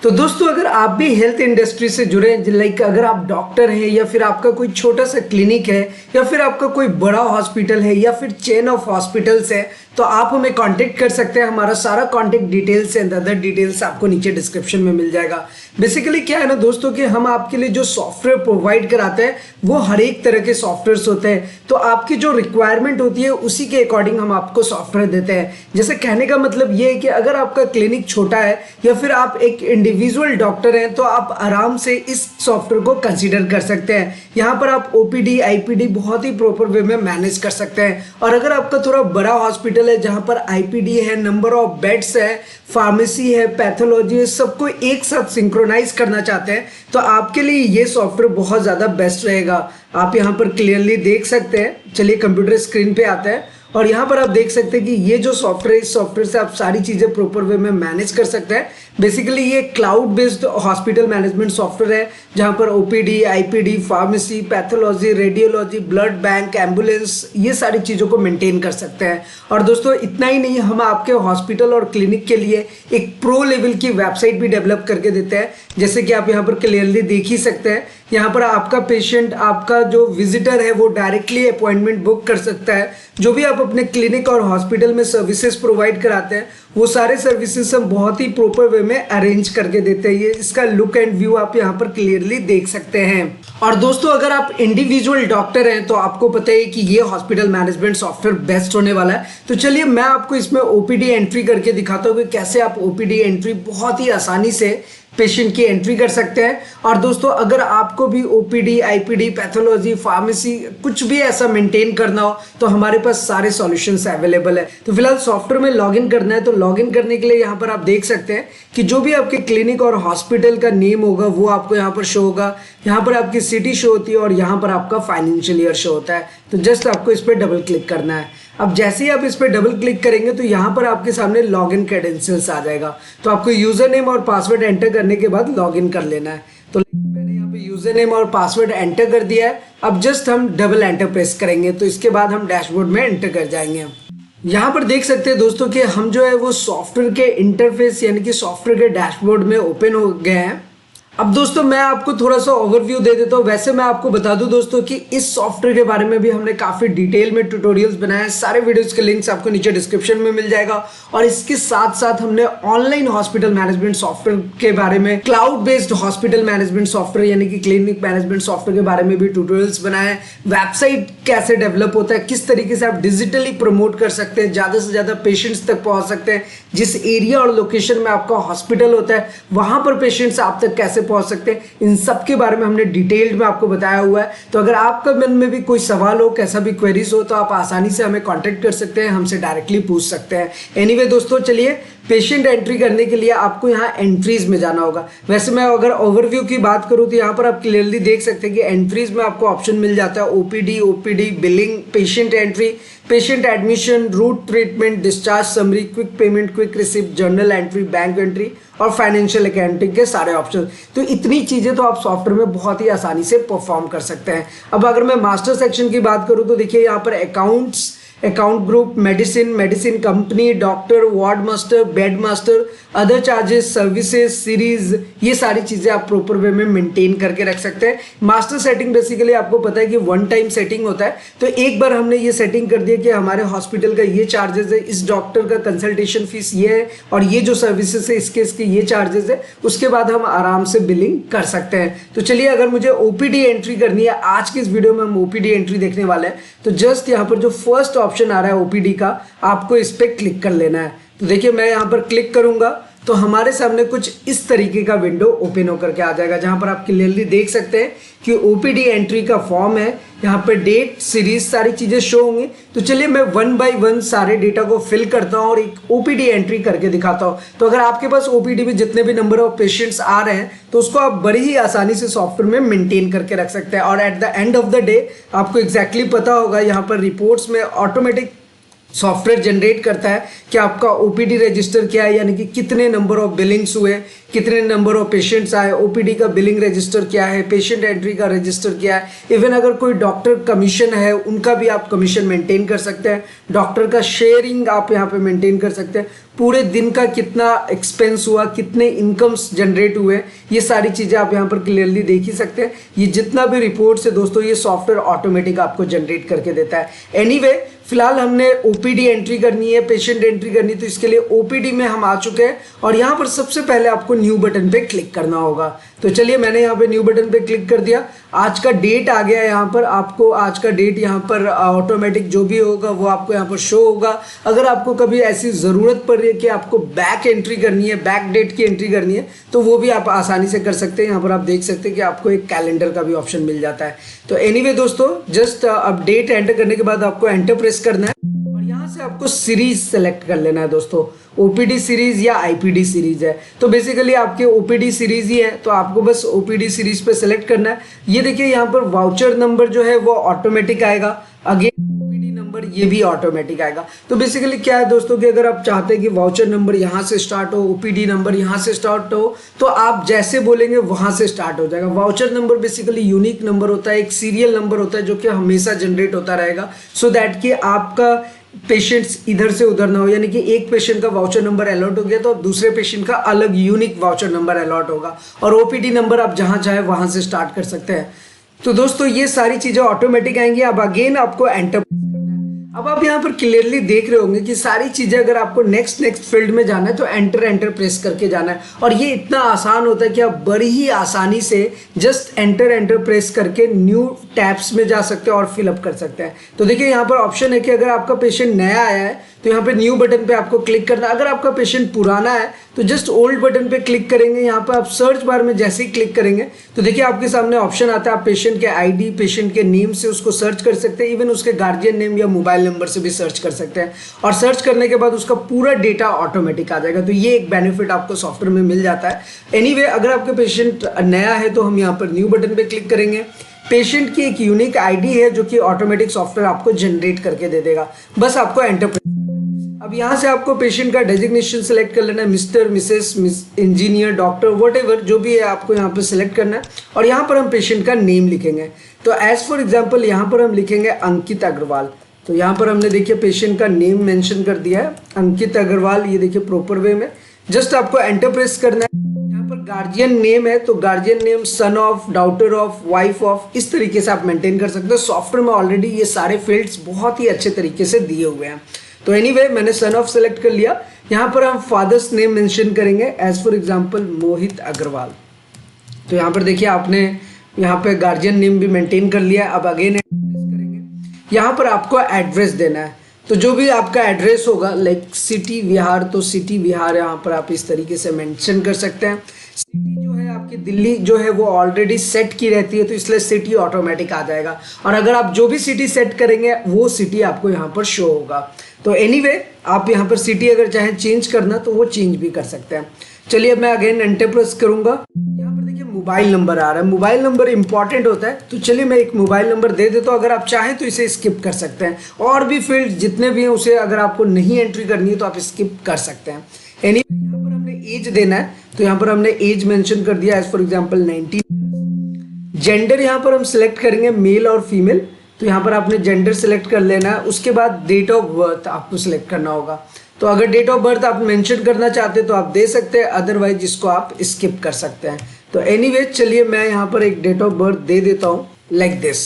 तो दोस्तों अगर आप भी हेल्थ इंडस्ट्री से जुड़े हैं, लाइक अगर आप डॉक्टर हैं या फिर आपका कोई छोटा सा क्लिनिक है या फिर आपका कोई बड़ा हॉस्पिटल है या फिर चेन ऑफ हॉस्पिटल्स है, तो आप हमें कांटेक्ट कर सकते हैं। हमारा सारा contact details and other details आपको नीचे डिस्क्रिप्शन में मिल जाएगा। बेसिकली क्या है ना दोस्तों कि हम आपके लिए जो सॉफ्टवेयर प्रोवाइड कराते हैं वो हर एक तरह के सॉफ्टवेयर होते हैं, तो आपकी जो रिक्वायरमेंट होती है उसी के अकॉर्डिंग हम आपको सॉफ्टवेयर देते हैं। जैसे कहने का मतलब ये है कि अगर आपका क्लिनिक छोटा है या फिर आप एक इंडिविजुअल डॉक्टर हैं तो आप आराम से इस सॉफ्टवेयर को कंसीडर कर सकते हैं। यहाँ पर आप ओपीडी आईपीडी बहुत ही प्रॉपर वे में मैनेज कर सकते हैं। और अगर आपका थोड़ा बड़ा हॉस्पिटल है जहाँ पर आईपीडी है, नंबर ऑफ बेड्स है, फार्मेसी है, पैथोलॉजी है, सबको एक साथ सिंक्रोनाइज करना चाहते हैं तो आपके लिए ये सॉफ्टवेयर बहुत ज़्यादा बेस्ट रहेगा। आप यहाँ पर क्लियरली देख सकते हैं। चलिए कंप्यूटर स्क्रीन पे आते हैं और यहाँ पर आप देख सकते हैं कि ये जो सॉफ्टवेयर, इस सॉफ्टवेयर से आप सारी चीज़ें प्रॉपर वे में मैनेज कर सकते हैं। बेसिकली ये cloud based hospital management software है जहाँ पर OPD, IPD, pharmacy, pathology, radiology, blood bank, ambulance, ये सारी चीज़ों को मेंटेन कर सकते हैं। और दोस्तों इतना ही नहीं, हम आपके हॉस्पिटल और क्लिनिक के लिए एक प्रो लेवल की वेबसाइट भी डेवलप करके देते हैं। जैसे कि आप यहाँ पर क्लियरली देख ही सकते हैं। यहाँ पर आपका पेशेंट, आपका जो विजिटर है वो डायरेक्टली अपॉइंटमेंट बुक कर सकता है। जो भी आप अपने क्लिनिक और हॉस्पिटल में सर्विसेज प्रोवाइड कराते हैं वो सारे सर्विसेज हम बहुत ही प्रॉपर वे में अरेंज करके देते हैं। ये इसका लुक एंड व्यू आप यहाँ पर क्लियरली देख सकते हैं। और दोस्तों अगर आप इंडिविजुअल डॉक्टर हैं तो आपको पता है कि ये हॉस्पिटल मैनेजमेंट सॉफ्टवेयर बेस्ट होने वाला है। तो चलिए मैं आपको इसमें ओपीडी एंट्री करके दिखाता हूँ कि कैसे आप ओपीडी एंट्री बहुत ही आसानी से पेशेंट की एंट्री कर सकते हैं। और दोस्तों अगर आपको भी ओपीडी, आईपीडी, पैथोलॉजी, फार्मेसी कुछ भी ऐसा मेंटेन करना हो तो हमारे पास सारे सॉल्यूशंस अवेलेबल है। तो फिलहाल सॉफ्टवेयर में लॉगिन करना है, तो लॉगिन करने के लिए यहाँ पर आप देख सकते हैं कि जो भी आपके क्लिनिक और हॉस्पिटल का नेम होगा वो आपको यहाँ पर शो होगा। यहाँ पर आपकी सिटी शो होती है और यहाँ पर आपका फाइनेंशियल ईयर शो होता है। तो जस्ट आपको इस पर डबल क्लिक करना है। अब जैसे ही आप इस पर डबल क्लिक करेंगे तो यहाँ पर आपके सामने लॉगिन क्रेडेंशियल्स आ जाएगा। तो आपको यूजर नेम और पासवर्ड एंटर करने के बाद लॉगिन कर लेना है। तो मैंने यहाँ पे यूजर नेम और पासवर्ड एंटर कर दिया है। अब जस्ट हम डबल एंटर प्रेस करेंगे तो इसके बाद हम डैशबोर्ड में एंटर कर जाएंगे। यहाँ पर देख सकते हैं दोस्तों कि हम जो है वो सॉफ्टवेयर के इंटरफेस यानी कि सॉफ्टवेयर के डैशबोर्ड में ओपन हो गए हैं। अब दोस्तों मैं आपको थोड़ा सा ओवरव्यू दे देता हूँ। वैसे मैं आपको बता दूं दोस्तों कि इस सॉफ्टवेयर के बारे में भी हमने काफ़ी डिटेल में ट्यूटोरियल्स बनाए हैं। सारे वीडियोस के लिंक्स आपको नीचे डिस्क्रिप्शन में मिल जाएगा। और इसके साथ साथ हमने ऑनलाइन हॉस्पिटल मैनेजमेंट सॉफ्टवेयर के बारे में, cloud based hospital management software यानी कि क्लिनिक मैनेजमेंट सॉफ्टवेयर के बारे में भी ट्यूटोरियल्स बनाए हैं। वेबसाइट कैसे डेवलप होता है, किस तरीके से आप डिजिटली प्रमोट कर सकते हैं, ज़्यादा से ज़्यादा पेशेंट्स तक पहुँच सकते हैं। जिस एरिया और लोकेशन में आपका हॉस्पिटल होता है वहाँ पर पेशेंट्स आप तक कैसे पहुंच सकते हैं, इन सब के बारे में हमने डिटेल्ड में आपको बताया हुआ है। तो अगर आपका मन में भी कोई सवाल हो, कैसा भी क्वेरीज हो, तो आप आसानी से हमें कांटेक्ट कर सकते हैं, हमसे डायरेक्टली पूछ सकते हैं। एनीवे दोस्तों चलिए, पेशेंट एंट्री करने के लिए आपको यहाँ एंट्रीज में जाना होगा। वैसे मैं अगर ओवरव्यू की बात करूँ तो यहाँ पर आप क्लियरली देख सकते हैं कि एंट्रीज में आपको ऑप्शन मिल जाता है OPD, billing, patient entry, patient admission, root treatment, discharge summary, quick payment, quick receipt, journal entry, bank entry और फाइनेंशियल अकाउंटिंग के सारे ऑप्शन। तो इतनी चीज़ें तो आप सॉफ्टवेयर में बहुत ही आसानी से परफॉर्म कर सकते हैं। अब अगर मैं मास्टर सेक्शन की बात करूँ तो देखिए यहाँ पर accounts, account group, medicine company, doctor, ward master, bed master, other charges, services, series, ये सारी चीज़ें आप प्रॉपर वे में मेंटेन करके रख सकते हैं। मास्टर सेटिंग बेसिकली आपको पता है कि वन टाइम सेटिंग होता है। तो एक बार हमने ये सेटिंग कर दिया कि हमारे हॉस्पिटल का ये चार्जेस है, इस डॉक्टर का कंसल्टेशन फीस ये है और ये जो सर्विसेज है इसके ये चार्जेस है, उसके बाद हम आराम से बिलिंग कर सकते हैं। तो चलिए, अगर मुझे ओपीडी एंट्री करनी है, आज की इस वीडियो में हम ओपीडी एंट्री देखने वाले हैं। तो जस्ट यहाँ पर जो फर्स्ट ऑप्शन आ रहा है ओपीडी का, आपको इस पर क्लिक कर लेना है। तो देखिए मैं यहाँ पर क्लिक करूंगा तो हमारे सामने कुछ इस तरीके का विंडो ओपन होकर के आ जाएगा, जहां पर आप क्लियरली देख सकते हैं कि ओपीडी एंट्री का फॉर्म है। यहाँ पर डेट, सीरीज, सारी चीजें शो होंगी। तो चलिए मैं वन बाय वन सारे डेटा को फिल करता हूँ और एक ओपीडी एंट्री करके दिखाता हूँ। तो अगर आपके पास ओपीडी में जितने भी नंबर ऑफ पेशेंट्स आ रहे हैं तो उसको आप बड़ी ही आसानी से सॉफ्टवेयर में मेंटेन करके रख सकते हैं। और at the end of the day आपको एग्जैक्टली पता होगा, यहाँ पर रिपोर्ट्स में ऑटोमेटिक सॉफ्टवेयर जनरेट करता है कि आपका ओपीडी रजिस्टर क्या है, यानी कि कितने नंबर ऑफ बिलिंग्स हुए, कितने नंबर ऑफ पेशेंट्स आए, ओपीडी का बिलिंग रजिस्टर क्या है, पेशेंट एंट्री का रजिस्टर क्या है। इवन अगर कोई डॉक्टर कमीशन है उनका भी आप कमीशन मेंटेन कर सकते हैं, डॉक्टर का शेयरिंग आप यहाँ पे मेंटेन कर सकते हैं। पूरे दिन का कितना एक्सपेंस हुआ, कितने इनकम्स जनरेट हुए, ये सारी चीज़ें आप यहाँ पर क्लियरली देख ही सकते हैं। ये जितना भी रिपोर्ट्स है दोस्तों, ये सॉफ्टवेयर ऑटोमेटिक आपको जनरेट करके देता है। एनीवे फिलहाल हमने ओपीडी एंट्री करनी है, पेशेंट एंट्री करनी है, तो इसके लिए ओपीडी में हम आ चुके हैं और यहाँ पर सबसे पहले आपको न्यू बटन पे क्लिक करना होगा। तो चलिए मैंने यहाँ पे न्यू बटन पे क्लिक कर दिया। आज का डेट आ गया है, यहाँ पर आपको आज का डेट यहाँ पर ऑटोमेटिक जो भी होगा वो आपको यहाँ पर शो होगा। अगर आपको कभी ऐसी ज़रूरत पड़ रही है कि आपको बैक एंट्री करनी है, बैक डेट की एंट्री करनी है, तो वो भी आप आसानी से कर सकते हैं। यहाँ पर आप देख सकते हैं कि आपको एक कैलेंडर का भी ऑप्शन मिल जाता है। तो एनीवे दोस्तों, जस्ट अब डेट एंटर करने के बाद आपको एंटर प्रेस करना है और यहाँ से आपको सीरीज सेलेक्ट कर लेना है दोस्तों। ओपीडी सीरीज या आईपीडी सीरीज है, तो बेसिकली आपके ओपीडी सीरीज ही है, तो आपको बस ओपीडी सीरीज पे सेलेक्ट करना है। ये देखिए यहाँ पर वाउचर नंबर जो है वो ऑटोमेटिक आएगा, अगेन ओपीडी नंबर ये भी ऑटोमेटिक आएगा। तो बेसिकली क्या है दोस्तों कि अगर आप चाहते हैं कि वाउचर नंबर यहाँ से स्टार्ट हो, ओपीडी नंबर यहाँ से स्टार्ट हो, तो आप जैसे बोलेंगे वहां से स्टार्ट हो जाएगा। Voucher number basically unique number होता है, एक सीरियल नंबर होता है जो कि हमेशा जनरेट होता रहेगा, सो दैट कि आपका पेशेंट्स इधर से उधर ना हो। यानी कि एक पेशेंट का वाउचर नंबर अलॉट हो गया तो दूसरे पेशेंट का अलग यूनिक वाउचर नंबर अलॉट होगा, और ओपीडी नंबर आप जहां चाहे वहां से स्टार्ट कर सकते हैं। तो दोस्तों ये सारी चीजें ऑटोमेटिक आएंगी। अब अगेन आपको एंटर। अब आप यहाँ पर क्लियरली देख रहे होंगे कि सारी चीजें अगर आपको नेक्स्ट फील्ड में जाना है तो एंटर प्रेस करके जाना है, और ये इतना आसान होता है कि आप बड़ी ही आसानी से जस्ट एंटर प्रेस करके न्यू टैब्स में जा सकते हैं और फिलअप कर सकते हैं। तो देखिए यहाँ पर ऑप्शन है कि अगर आपका पेशेंट नया आया है तो यहाँ पे न्यू बटन पे आपको क्लिक करना है। अगर आपका पेशेंट पुराना है तो जस्ट ओल्ड बटन पे क्लिक करेंगे। यहाँ पर आप सर्च बार में जैसे ही क्लिक करेंगे तो देखिए आपके सामने ऑप्शन आता है, आप पेशेंट के आईडी, पेशेंट के नेम से उसको सर्च कर सकते हैं, इवन उसके गार्जियन नेम या मोबाइल नंबर से भी सर्च कर सकते हैं, और सर्च करने के बाद उसका पूरा डेटा ऑटोमेटिक आ जाएगा। तो ये एक बेनिफिट आपको सॉफ्टवेयर में मिल जाता है। एनीवे अगर आपका पेशेंट नया है तो हम यहाँ पर न्यू बटन पे क्लिक करेंगे। पेशेंट की एक यूनिक आईडी है जो कि ऑटोमेटिक सॉफ्टवेयर आपको जनरेट करके दे देगा, बस आपको एंटर। अब यहाँ से आपको पेशेंट का डेजिग्नेशन सेलेक्ट कर लेना है, mister, Mrs, engineer, doctor, whatever जो भी है आपको यहाँ पे सेलेक्ट करना है, और यहाँ पर हम पेशेंट का नेम लिखेंगे। तो एज फॉर एग्जांपल यहाँ पर हम लिखेंगे अंकित अग्रवाल। तो यहाँ पर हमने देखिए पेशेंट का नेम मेंशन कर दिया है, अंकित अग्रवाल, ये देखिए प्रॉपर वे में। जस्ट आपको एंटर प्रेस करना है। यहाँ पर गार्जियन नेम है तो guardian name son of, daughter of, wife of, इस तरीके से आप मेंटेन कर सकते हो। सॉफ्टवेयर में ऑलरेडी ये सारे फील्ड्स बहुत ही अच्छे तरीके से दिए हुए हैं। तो एनीवे मैंने सन ऑफ सेलेक्ट कर लिया। यहाँ पर हम फादर्स नेम मेंशन करेंगे, as for example Mohit Agarwal. तो यहाँ पर देखिए आपने यहाँ पे गार्जियन नेम भी मेंटेन कर लिया। अब अगेन करेंगे, यहाँ पर आपको एड्रेस देना है। तो जो भी आपका एड्रेस होगा, लाइक सिटी विहार, तो सिटी विहार यहाँ पर आप इस तरीके से मेंशन कर सकते हैं। सिटी जो है आपकी दिल्ली जो है वो ऑलरेडी सेट की रहती है, तो इसलिए सिटी ऑटोमेटिक आ जाएगा, और अगर आप जो भी सिटी सेट करेंगे वो सिटी आपको यहाँ पर शो होगा। तो एनीवे आप यहाँ पर सिटी अगर चाहें चेंज करना तो वो चेंज भी कर सकते हैं। चलिए अब मैं अगेन एंटर प्रेस करूंगा। यहाँ पर देखिए मोबाइल नंबर आ रहा है, मोबाइल नंबर इंपॉर्टेंट होता है, तो चलिए मैं एक मोबाइल नंबर दे देता हूँ। अगर आप चाहें तो इसे स्किप कर सकते हैं, और भी फील्ड जितने भी हैं उसे अगर आपको नहीं एंट्री करनी है तो आप स्किप कर सकते हैं। एनीवे यहाँ पर हमने एज देना है, तो यहाँ पर हमने एज मेंशन कर दिया, एज फॉर एग्जांपल 19। जेंडर यहाँ पर हम सिलेक्ट करेंगे मेल और फीमेल, तो यहाँ पर आपने जेंडर सिलेक्ट कर लेना है। उसके बाद डेट ऑफ बर्थ आपको सिलेक्ट करना होगा। तो अगर डेट ऑफ बर्थ आप मेंशन करना चाहते हैं तो आप दे सकते हैं, अदरवाइज इसको आप स्किप कर सकते हैं। तो एनीवे चलिए मैं यहाँ पर एक डेट ऑफ बर्थ दे देता हूँ, लाइक दिस।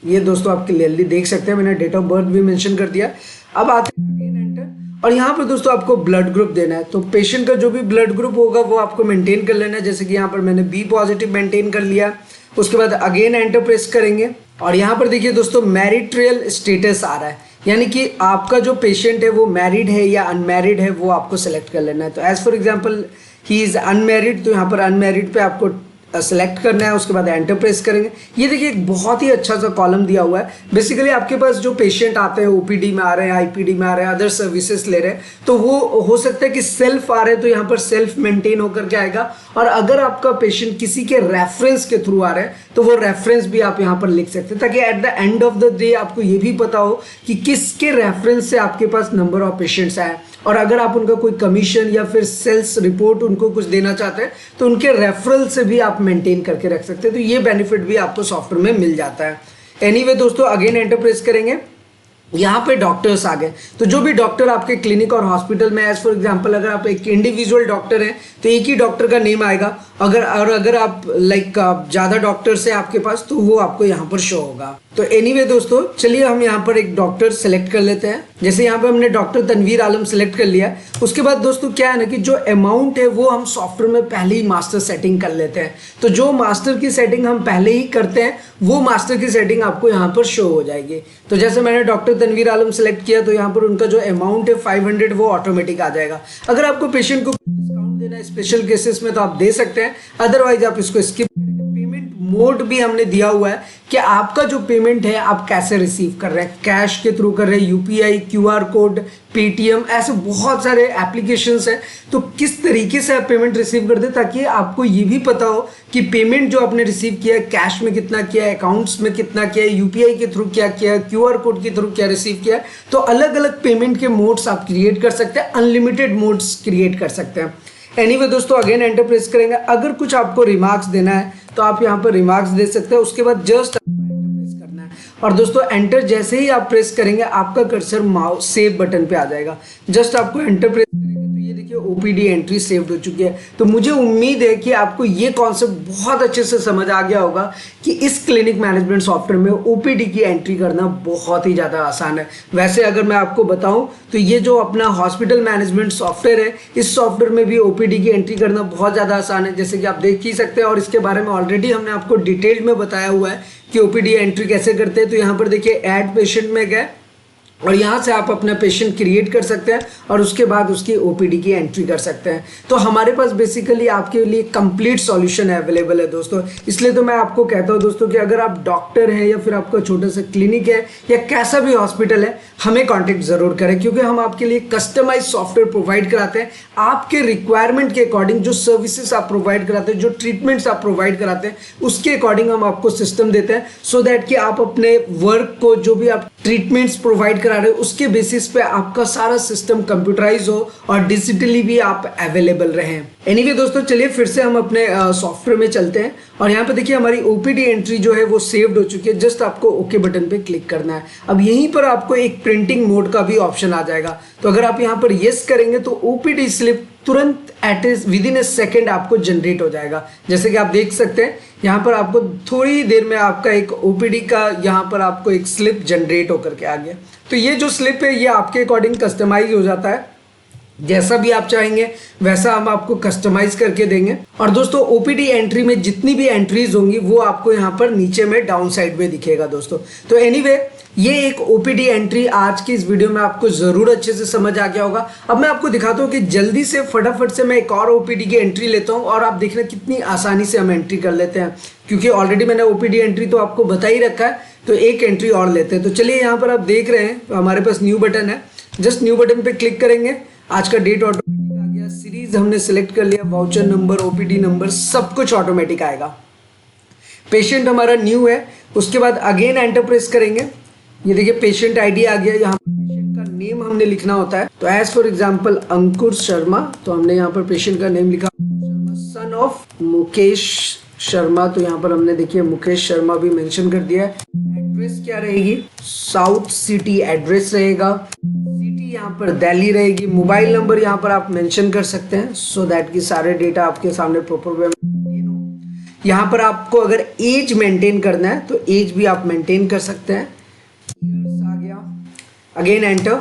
ये दोस्तों आप क्लियरली देख सकते हैं मैंने डेट ऑफ बर्थ भी मेंशन कर दिया। अब आते हैं अगेन एंटर, और यहाँ पर दोस्तों आपको ब्लड ग्रुप देना है। तो पेशेंट का जो भी ब्लड ग्रुप होगा वो आपको मेंटेन कर लेना है, जैसे कि यहाँ पर मैंने बी पॉजिटिव मेंटेन कर लिया। उसके बाद अगेन एंटर प्रेस करेंगे, और यहाँ पर देखिए दोस्तों मैरिटल स्टेटस आ रहा है, यानी कि आपका जो पेशेंट है वो मैरिड है या अनमैरिड है वो आपको सेलेक्ट कर लेना है। तो as for example he is unmarried, तो यहाँ पर अनमैरिड पे आपको सेलेक्ट करना है। उसके बाद एंटर प्रेस करेंगे। ये देखिए एक बहुत ही अच्छा सा कॉलम दिया हुआ है। बेसिकली आपके पास जो पेशेंट आते हैं ओपीडी में आ रहे हैं, आईपीडी में आ रहे हैं, अदर सर्विसेज ले रहे हैं, तो वो हो सकता है कि सेल्फ आ रहे हैं तो यहाँ पर सेल्फ मेंटेन होकर के आएगा, और अगर आपका पेशेंट किसी के रेफरेंस के थ्रू आ रहे हैं तो वो रेफरेंस भी आप यहाँ पर लिख सकते हैं, ताकि at the end of the day आपको ये भी पता हो कि किसके रेफरेंस से आपके पास नंबर ऑफ पेशेंट्स आए, और अगर आप उनका कोई कमीशन या फिर सेल्स रिपोर्ट उनको कुछ देना चाहते हैं तो उनके रेफरल से भी आप मेंटेन करके रख सकते हैं। तो ये बेनिफिट भी आपको सॉफ्टवेयर में मिल जाता है। एनीवे दोस्तों अगेन एंटर प्रेस करेंगे। यहाँ पे डॉक्टर्स आ गए। तो जो भी डॉक्टर आपके क्लिनिक और हॉस्पिटल में, एज फॉर एग्जांपल अगर आप एक इंडिविजुअल डॉक्टर हैं तो एक ही डॉक्टर का नेम आएगा। अगर आप लाइक ज़्यादा डॉक्टर्स है आपके पास तो वो आपको यहाँ पर शो होगा। तो एनीवे दोस्तों, चलिए हम यहाँ पर एक डॉक्टर सेलेक्ट कर लेते हैं। जैसे यहाँ पे हमने डॉक्टर तनवीर आलम सेलेक्ट कर लिया। उसके बाद दोस्तों क्या है ना कि जो अमाउंट है वो हम सॉफ्टवेयर में पहले ही मास्टर सेटिंग कर लेते हैं। तो जो मास्टर की सेटिंग हम पहले ही करते हैं वो मास्टर की सेटिंग आपको यहाँ पर शो हो जाएगी। तो जैसे मैंने डॉक्टर तनवीर आलम सेलेक्ट किया तो यहाँ पर उनका जो अमाउंट है 500 वो ऑटोमेटिक आ जाएगा। अगर आपको पेशेंट को डिस्काउंट देना है स्पेशल केसेस में तो आप दे सकते हैं, अदरवाइज आप इसको स्किप करेंगे। पेमेंट मोड भी हमने दिया हुआ है कि आपका जो पेमेंट है आप कैसे रिसीव कर रहे हैं, कैश के थ्रू कर रहे हैं, यूपीआई, क्यूआर कोड, पेटीएम, ऐसे बहुत सारे एप्लीकेशंस हैं। तो किस तरीके से आप पेमेंट रिसीव करते हैं ताकि आपको ये भी पता हो कि पेमेंट जो आपने रिसीव किया है कैश में कितना किया है, अकाउंट्स में कितना किया है, यूपीआई के थ्रू क्या किया है, क्यूआर कोड के थ्रू क्या रिसीव किया है। तो अलग अलग पेमेंट के मोड्स आप क्रिएट कर सकते हैं, अनलिमिटेड मोड्स क्रिएट कर सकते हैं। एनीवे दोस्तों, अगेन एंटर प्रेस करेंगे। अगर कुछ आपको रिमार्क्स देना है तो आप यहाँ पर रिमार्क्स दे सकते हैं। उसके बाद जस्ट एंटर प्रेस करना है और दोस्तों एंटर जैसे ही आप प्रेस करेंगे आपका कर्सर माउस सेव बटन पे आ जाएगा। जस्ट आपको एंटर प्रेस करेंगे तो ये देखिए ओपीडी एंट्री सेव्ड हो चुकी है। तो मुझे उम्मीद है कि आपको ये कॉन्सेप्ट बहुत अच्छे से समझ आ गया होगा कि इस क्लिनिक मैनेजमेंट सॉफ्टवेयर में ओपीडी की एंट्री करना बहुत ही ज़्यादा आसान है। वैसे अगर मैं आपको बताऊं तो ये जो अपना हॉस्पिटल मैनेजमेंट सॉफ्टवेयर है, इस सॉफ्टवेयर में भी ओपीडी की एंट्री करना बहुत ज़्यादा आसान है, जैसे कि आप देख ही सकते हैं। और इसके बारे में ऑलरेडी हमने आपको डिटेल में बताया हुआ है कि ओपीडी एंट्री कैसे करते हैं। तो यहाँ पर देखिए ऐड पेशेंट में गए और यहाँ से आप अपना पेशेंट क्रिएट कर सकते हैं और उसके बाद उसकी ओपीडी की एंट्री कर सकते हैं। तो हमारे पास बेसिकली आपके लिए कंप्लीट सॉल्यूशन अवेलेबल है दोस्तों। इसलिए तो मैं आपको कहता हूँ दोस्तों कि अगर आप डॉक्टर हैं या फिर आपका छोटा सा क्लिनिक है या कैसा भी हॉस्पिटल है, हमें कॉन्टेक्ट जरूर करें, क्योंकि हम आपके लिए कस्टमाइज सॉफ्टवेयर प्रोवाइड कराते हैं। आपके रिक्वायरमेंट के अकॉर्डिंग जो सर्विसेज आप प्रोवाइड कराते हैं, जो ट्रीटमेंट्स आप प्रोवाइड कराते हैं, उसके अकॉर्डिंग हम आपको सिस्टम देते हैं, सो दैट कि आप अपने वर्क को, जो भी आप ट्रीटमेंट्स प्रोवाइड करा रहे हो, उसके बेसिस पे आपका सारा सिस्टम कंप्यूटराइज हो और डिजिटली भी आप अवेलेबल रहें। एनीवे दोस्तों, चलिए फिर से हम अपने सॉफ्टवेयर में चलते हैं और यहाँ पे देखिए हमारी ओपीडी एंट्री जो है वो सेव्ड हो चुकी है। जस्ट आपको ओके बटन पे क्लिक करना है। अब यहीं पर आपको एक प्रिंटिंग मोड का भी ऑप्शन आ जाएगा। तो अगर आप यहाँ पर येस करेंगे तो ओपीडी स्लिप तुरंत विदिन ए सेकेंड आपको जनरेट हो जाएगा। जैसे कि आप देख सकते हैं यहाँ पर आपको थोड़ी देर में आपका एक ओपीडी का यहाँ पर आपको एक स्लिप जनरेट होकर के आ गया। तो ये जो स्लिप है ये आपके अकॉर्डिंग कस्टमाइज हो जाता है, जैसा भी आप चाहेंगे वैसा हम आपको कस्टमाइज करके देंगे। और दोस्तों ओपीडी एंट्री में जितनी भी एंट्रीज होंगी वो आपको यहाँ पर नीचे में डाउन साइड में दिखेगा दोस्तों। तो एनीवे ये एक ओपीडी एंट्री आज की इस वीडियो में आपको जरूर अच्छे से समझ आ गया होगा। अब मैं आपको दिखाता हूँ कि जल्दी से फटाफट से मैं एक और ओपीडी की एंट्री लेता हूँ और आप देख रहे हैं कितनी आसानी से हम एंट्री कर लेते हैं, क्योंकि ऑलरेडी मैंने ओपीडी एंट्री तो आपको बता ही रखा है। तो एक एंट्री और लेते हैं। तो चलिए यहाँ पर आप देख रहे हैं हमारे पास न्यू बटन है। जस्ट न्यू बटन पे क्लिक करेंगे, आज का डेट ऑटोमेटिक आ गया, सीरीज हमने सिलेक्ट कर लिया, वाउचर नंबर, ओपीडी नंबर, सब कुछ ऑटोमेटिक आएगा। पेशेंट हमारा न्यू है। उसके बाद अगेन एंटर प्रेस करेंगे। ये देखिए पेशेंट आईडी आ गया। यहाँ पर पेशेंट का नेम हमने लिखना होता है। तो एज फॉर एग्जांपल अंकुर शर्मा, तो हमने यहाँ पर पेशेंट का नेम लिखा सन ऑफ मुकेश शर्मा। तो यहाँ पर हमने देखिए मुकेश शर्मा भी मेंशन कर दिया है। एड्रेस क्या रहेगी, साउथ सिटी एड्रेस रहेगा। सिटी यहाँ पर दिल्ली रहेगी। मोबाइल नंबर यहाँ पर आप मेंशन कर सकते हैं, सो दैट कि सारे डेटा आपके सामने प्रॉपर वे में मेंटेन हो। यहाँ पर आपको अगर एज मेंटेन करना है तो एज भी आप मेंटेन कर सकते हैं। आ गया, अगेन एंटर,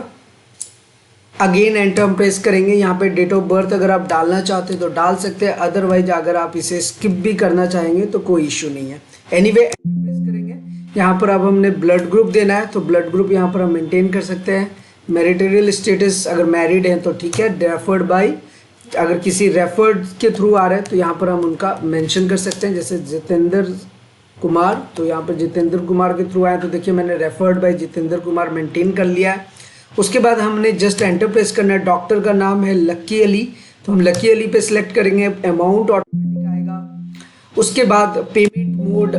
अगेन एंटर हम प्रेस करेंगे। यहाँ पे डेट ऑफ बर्थ अगर आप डालना चाहते हैं तो डाल सकते हैं, अदरवाइज अगर आप इसे स्किप भी करना चाहेंगे तो कोई इश्यू नहीं है। एनीवे प्रेस करेंगे। यहाँ पर अब हमने ब्लड ग्रुप देना है तो ब्लड ग्रुप यहाँ पर हम मेंटेन कर सकते हैं। मैरिटल स्टेटस अगर मैरिड हैं तो ठीक है। रेफर्ड बाय, अगर किसी रेफर्ड के थ्रू आ रहे हैं तो यहाँ पर हम उनका मेंशन कर सकते हैं, जैसे जितेंद्र कुमार। तो यहाँ पर जितेंद्र कुमार के थ्रू आए तो देखिए मैंने referred by Jitendra Kumar maintain कर लिया है। उसके बाद हमने जस्ट एंटर प्रेस करना है। डॉक्टर का नाम है लक्की अली, तो हम लक्की अली पे सिलेक्ट करेंगे। अमाउंट ऑटोमेटिक आएगा। उसके बाद पेमेंट मोड,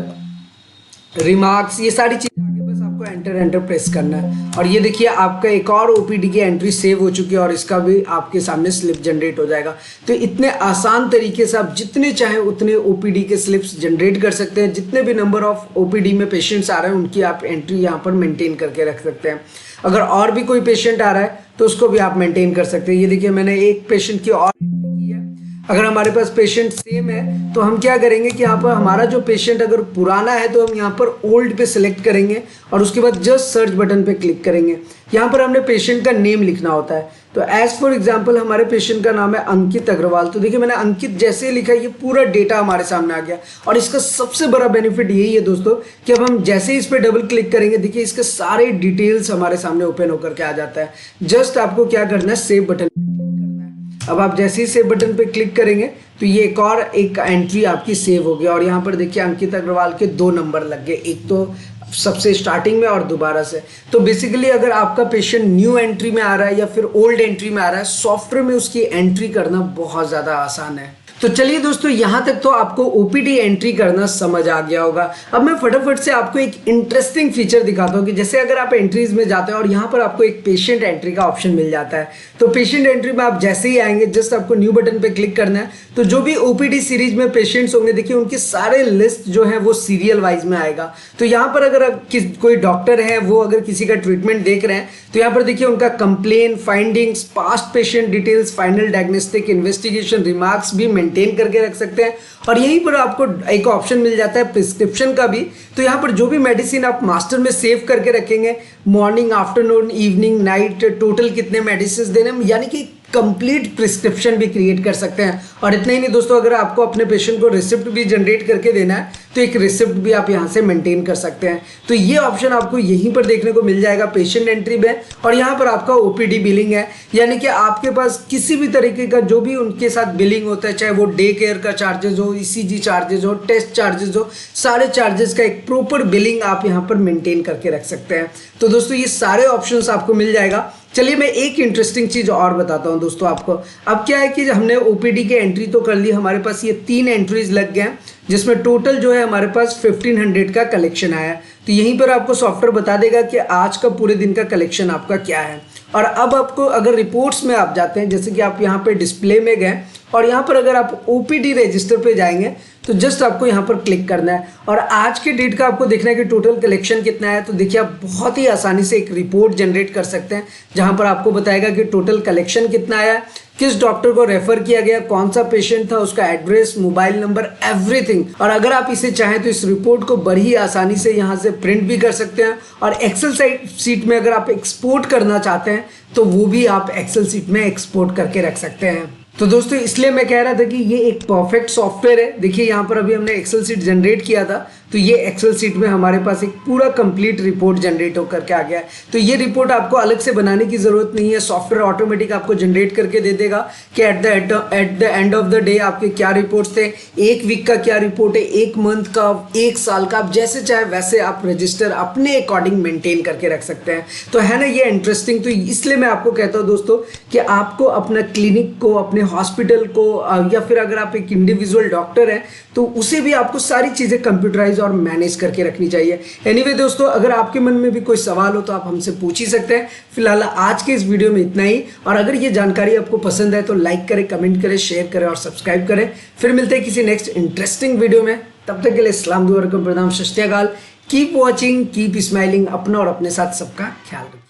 रिमार्क्स, ये सारी चीज़ें आगे बस आपको एंटर प्रेस करना है। और ये देखिए आपका एक और ओपीडी की एंट्री सेव हो चुकी है और इसका भी आपके सामने स्लिप जनरेट हो जाएगा। तो इतने आसान तरीके से आप जितने चाहें उतने ओपीडी के स्लिप्स जनरेट कर सकते हैं। जितने भी नंबर ऑफ ओपीडी में पेशेंट्स आ रहे हैं उनकी आप एंट्री यहाँ पर मेंटेन करके रख सकते हैं। अगर और भी कोई पेशेंट आ रहा है तो उसको भी आप मेंटेन कर सकते हैं। ये देखिए मैंने एक पेशेंट की और की है। अगर हमारे पास पेशेंट सेम है तो हम क्या करेंगे कि यहाँ पर हमारा जो पेशेंट अगर पुराना है तो हम यहाँ पर ओल्ड पे सिलेक्ट करेंगे और उसके बाद जस्ट सर्च बटन पे क्लिक करेंगे। यहाँ पर हमने पेशेंट का नेम लिखना होता है। तो एज फॉर एग्जांपल हमारे पेशेंट का नाम है अंकित अग्रवाल। तो देखिए मैंने अंकित जैसे ही लिखा, ये पूरा डेटा हमारे सामने आ गया। और इसका सबसे बड़ा बेनिफिट यही है दोस्तों कि अब हम जैसे ही इस पर डबल क्लिक करेंगे, देखिए इसके सारे डिटेल्स हमारे सामने ओपन होकर के आ जाता है। जस्ट आपको क्या करना है, सेव बटन पे क्लिक करना है। अब आप जैसे ही सेव बटन पे क्लिक करेंगे तो ये एक एंट्री आपकी सेव हो गई। और यहाँ पर देखिए अंकित अग्रवाल के 2 नंबर लग गए, एक तो सबसे स्टार्टिंग में और दोबारा से। तो बेसिकली अगर आपका पेशेंट न्यू एंट्री में आ रहा है या फिर ओल्ड एंट्री में आ रहा है, सॉफ्टवेयर में उसकी एंट्री करना बहुत ज़्यादा आसान है। तो चलिए दोस्तों, यहाँ तक तो आपको ओपीडी एंट्री करना समझ आ गया होगा। अब मैं फटाफट से आपको एक इंटरेस्टिंग फीचर दिखाता हूँ कि जैसे अगर आप एंट्रीज में जाते हैं और यहाँ पर आपको एक पेशेंट एंट्री का ऑप्शन मिल जाता है। तो पेशेंट एंट्री में आप जैसे ही आएंगे, जस्ट आपको न्यू बटन पे क्लिक करना है। तो जो भी ओपीडी सीरीज में पेशेंट्स होंगे, देखिए उनके सारे लिस्ट जो है वो सीरियल वाइज में आएगा। तो यहाँ पर अगर आप कोई डॉक्टर है, वो अगर किसी का ट्रीटमेंट देख रहे हैं तो यहाँ पर देखिए उनका complain, findings, past patient details, final diagnostic, investigation, remarks भी मेंटेन करके रख सकते हैं। और यहीं पर आपको एक ऑप्शन मिल जाता है प्रिस्क्रिप्शन का भी। तो यहाँ पर जो भी मेडिसिन आप मास्टर में सेव करके रखेंगे, morning, afternoon, evening, night, total कितने मेडिसिन देने, यानी कि कंप्लीट प्रिस्क्रिप्शन भी क्रिएट कर सकते हैं। और इतना ही नहीं दोस्तों, अगर आपको अपने पेशेंट को रिसिप्ट भी जनरेट करके देना है तो एक रिसिप्ट भी आप यहाँ से मेंटेन कर सकते हैं। तो ये ऑप्शन आपको यहीं पर देखने को मिल जाएगा पेशेंट एंट्री में। और यहाँ पर आपका ओपीडी बिलिंग है, यानी कि आपके पास किसी भी तरीके का जो भी उनके साथ बिलिंग होता है, चाहे वो डे केयर का चार्जेस हो, ईसीजी चार्जेस हो, टेस्ट चार्जेस हो, सारे चार्जेस का एक प्रॉपर बिलिंग आप यहाँ पर मेंटेन करके रख सकते हैं। तो दोस्तों ये सारे ऑप्शंस आपको मिल जाएगा। चलिए मैं एक इंटरेस्टिंग चीज और बताता हूं दोस्तों आपको। अब क्या है कि हमने ओपीडी की एंट्री तो कर ली, हमारे पास ये 3 एंट्रीज लग गए हैं, जिसमें टोटल जो है हमारे पास 1500 का कलेक्शन आया। तो यहीं पर आपको सॉफ्टवेयर बता देगा कि आज का पूरे दिन का कलेक्शन आपका क्या है। और अब आपको अगर रिपोर्ट्स में आप जाते हैं, जैसे कि आप यहाँ पे डिस्प्ले में गए और यहाँ पर अगर आप ओपीडी रजिस्टर पे जाएंगे तो जस्ट आपको यहाँ पर क्लिक करना है और आज के डेट का आपको देखना है कि टोटल कलेक्शन कितना है। तो देखिए आप बहुत ही आसानी से एक रिपोर्ट जनरेट कर सकते हैं, जहाँ पर आपको बताएगा कि टोटल कलेक्शन कितना आया, किस डॉक्टर को रेफर किया गया, कौन सा पेशेंट था, उसका एड्रेस, मोबाइल नंबर, एवरीथिंग। और अगर आप इसे चाहें तो इस रिपोर्ट को बड़ी आसानी से यहाँ से प्रिंट भी कर सकते हैं। और एक्सेल सीट में अगर आप एक्सपोर्ट करना चाहते हैं तो वो भी आप एक्सेल सीट में एक्सपोर्ट करके रख सकते हैं। तो दोस्तों इसलिए मैं कह रहा था कि ये एक परफेक्ट सॉफ्टवेयर है। देखिए यहाँ पर अभी हमने एक्सेल सीट जनरेट किया था, तो ये एक्सेल सीट में हमारे पास एक पूरा कंप्लीट रिपोर्ट जनरेट होकर के आ गया है। तो ये रिपोर्ट आपको अलग से बनाने की जरूरत नहीं है, सॉफ्टवेयर ऑटोमेटिक आपको जनरेट करके दे देगा कि at the end of the day आपके क्या रिपोर्ट्स थे, एक वीक का क्या रिपोर्ट है, एक मंथ का, एक साल का, आप जैसे चाहे वैसे आप रजिस्टर अपने अकॉर्डिंग मेंटेन करके रख सकते हैं। तो है ना ये इंटरेस्टिंग। तो इसलिए मैं आपको कहता हूँ दोस्तों कि आपको अपना क्लिनिक को, अपने हॉस्पिटल को, या फिर अगर आप एक इंडिविजुअल डॉक्टर हैं तो उसे भी आपको सारी चीज़ें कंप्यूटराइज और मैनेज करके रखनी चाहिए। एनीवे दोस्तों, अगर आपके मन में भी कोई सवाल हो तो आप हमसे पूछ ही सकते हैं। फिलहाल आज के इस वीडियो में इतना ही। और अगर ये जानकारी आपको पसंद है तो लाइक करें, कमेंट करें, शेयर करें और सब्सक्राइब करें। फिर मिलते हैं किसी नेक्स्ट इंटरेस्टिंग वीडियो में। तब तक के लिए सलाम दुआ रकम प्रणाम, सत श्री अकाल। Keep watching, keep smiling. अपना और अपने साथ सबका ख्याल रखिए।